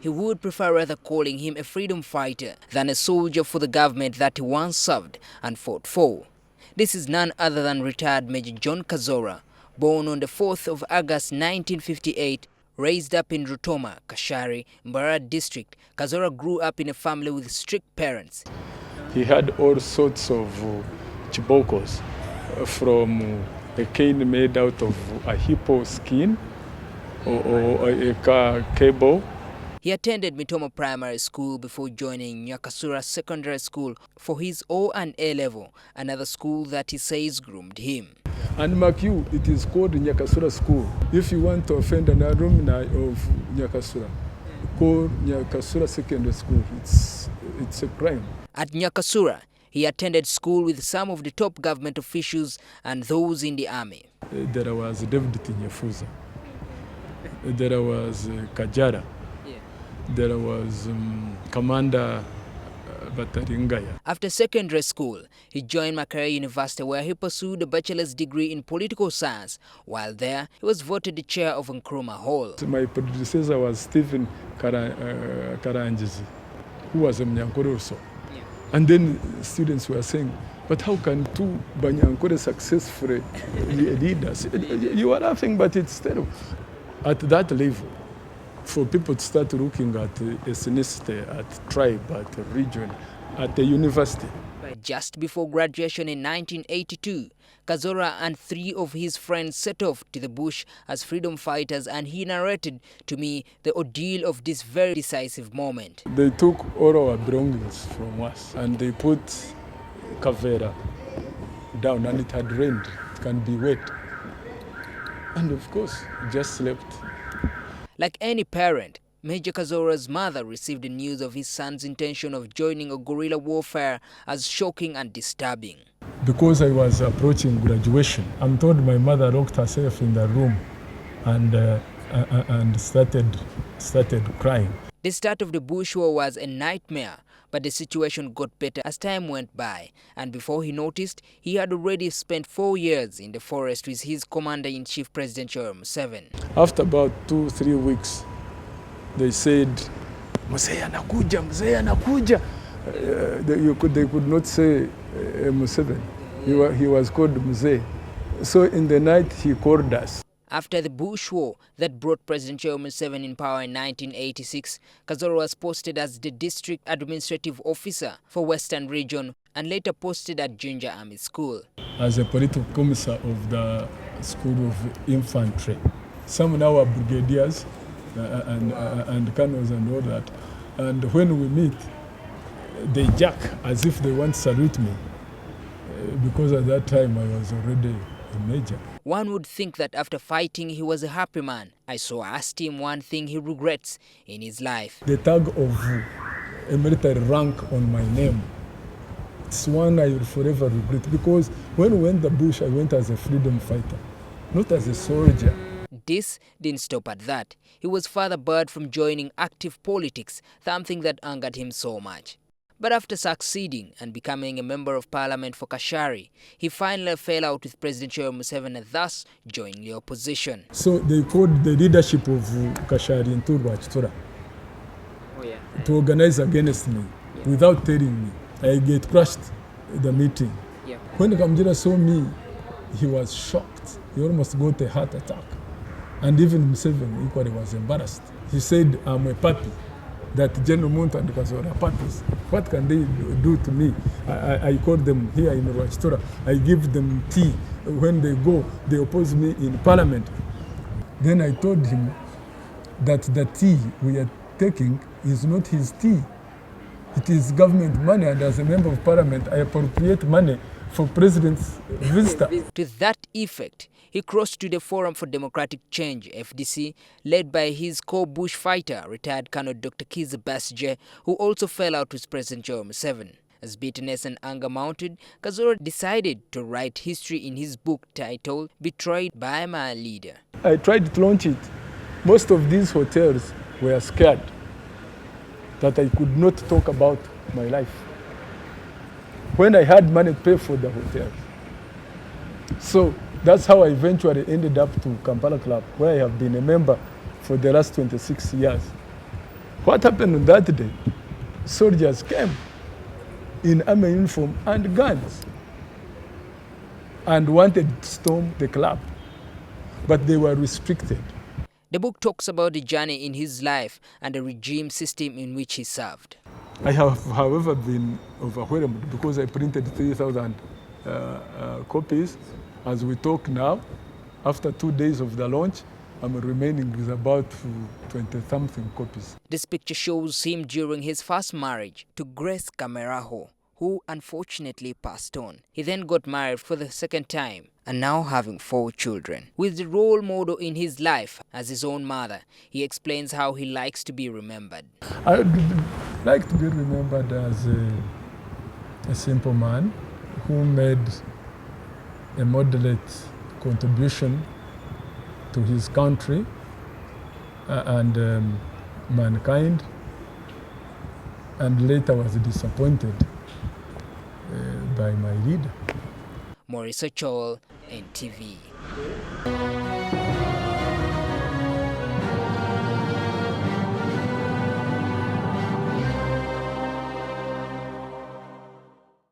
he would prefer rather calling him a freedom fighter than a soldier for the government that he once served and fought for. This is none other than retired Major John Kazoora, born on the 4th of August 1958, raised up in Rutoma, Kashari, Mbarara district. Kazoora grew up in a family with strict parents. He had all sorts of chibokos, from a cane made out of a hippo skin or a car cable. He attended Mitoma Primary School before joining Nyakasura Secondary School for his O and A level, another school that he says groomed him. And mark you, it is called Nyakasura School. If you want to offend an alumni of Nyakasura, call Nyakasura Secondary School. It's a crime. At Nyakasura, he attended school with some of the top government officials and those in the army. There was David Tinyefuza. There was Kajara. There was Commander Bataringaya. After secondary school, he joined Makerere University where he pursued a bachelor's degree in political science. While there, he was voted the chair of Nkrumah Hall. My predecessor was Stephen Karangizi, who was a Mnyankore also. Yeah. And then students were saying, but how can two Banyankore successful leaders? You are laughing, but it's terrible. At that level, for people to start looking at ethnicity, at tribe, at region, at the university. Just before graduation in 1982, Kazoora and 3 of his friends set off to the bush as freedom fighters, and he narrated to me the ordeal of this very decisive moment. They took all our belongings from us and they put Kavera down, and it had rained, it can be wet. And of course, just slept. Like any parent, Major Kazoora's mother received the news of his son's intention of joining a guerrilla warfare as shocking and disturbing. Because I was approaching graduation, I'm told my mother locked herself in the room and started crying. The start of the bush war was a nightmare, but the situation got better as time went by, and before he noticed, he had already spent 4 years in the forest with his commander-in-chief, President Yoweri Museveni. After about 2-3 weeks, they said, Mzee anakuja, Mzee anakuja. They could not say Museveni. He was called Mzee. So in the night, he called us. After the bush war that brought President Yoweri Museveni in power in 1986, Kazoora was posted as the district administrative officer for Western Region and later posted at Jinja Army School. As a political commissar of the School of Infantry, some now are brigadiers and colonels and all that. And when we meet, they jack as if they want to salute me, because at that time I was already a major. One would think that after fighting, he was a happy man. I asked him one thing he regrets in his life. The tag of a military rank on my name, it's one I will forever regret, because when we went to the bush, I went as a freedom fighter, not as a soldier. This didn't stop at that. He was further barred from joining active politics, something that angered him so much. But after succeeding and becoming a member of parliament for Kashari, he finally fell out with President Yoweri Museveni and thus joined the opposition. So they called the leadership of Kashari in Turwa to organize against me without telling me. I get crushed at the meeting. Yeah. When Kamjira saw me, he was shocked. He almost got a heart attack. And even Museveni equally was embarrassed. He said, I'm a puppy. That General Muntu and Kazoora puppies. What can they do to me? I call them here in Rwachtora. I give them tea. When they go, they oppose me in parliament. Then I told him that the tea we are taking is not his tea. It is government money, and as a member of parliament, I appropriate money for president's visitor. To that effect, he crossed to the Forum for Democratic Change, FDC, led by his co-bush fighter, retired Colonel Dr. Kizza Besigye, who also fell out with President Yoweri Museveni. As bitterness and anger mounted, Kazoora decided to write history in his book titled Betrayed by My Leader. I tried to launch it. Most of these hotels were scared that I could not talk about my life when I had money to pay for the hotel. So that's how I eventually ended up to Kampala Club, where I have been a member for the last 26 years. What happened on that day? Soldiers came in army uniform and guns and wanted to storm the club, but they were restricted. The book talks about the journey in his life and the regime system in which he served. I have, however, been overwhelmed because I printed 3,000 copies. As we talk now, after 2 days of the launch, I'm remaining with about 20-something copies. This picture shows him during his first marriage to Grace Kameraho, who unfortunately passed on. He then got married for the second time and now having 4 children. With the role model in his life as his own mother, he explains how he likes to be remembered. I would like to be remembered as a simple man who made a moderate contribution to his country and mankind, and later was disappointed by my leader. Maurice Ochol, NTV.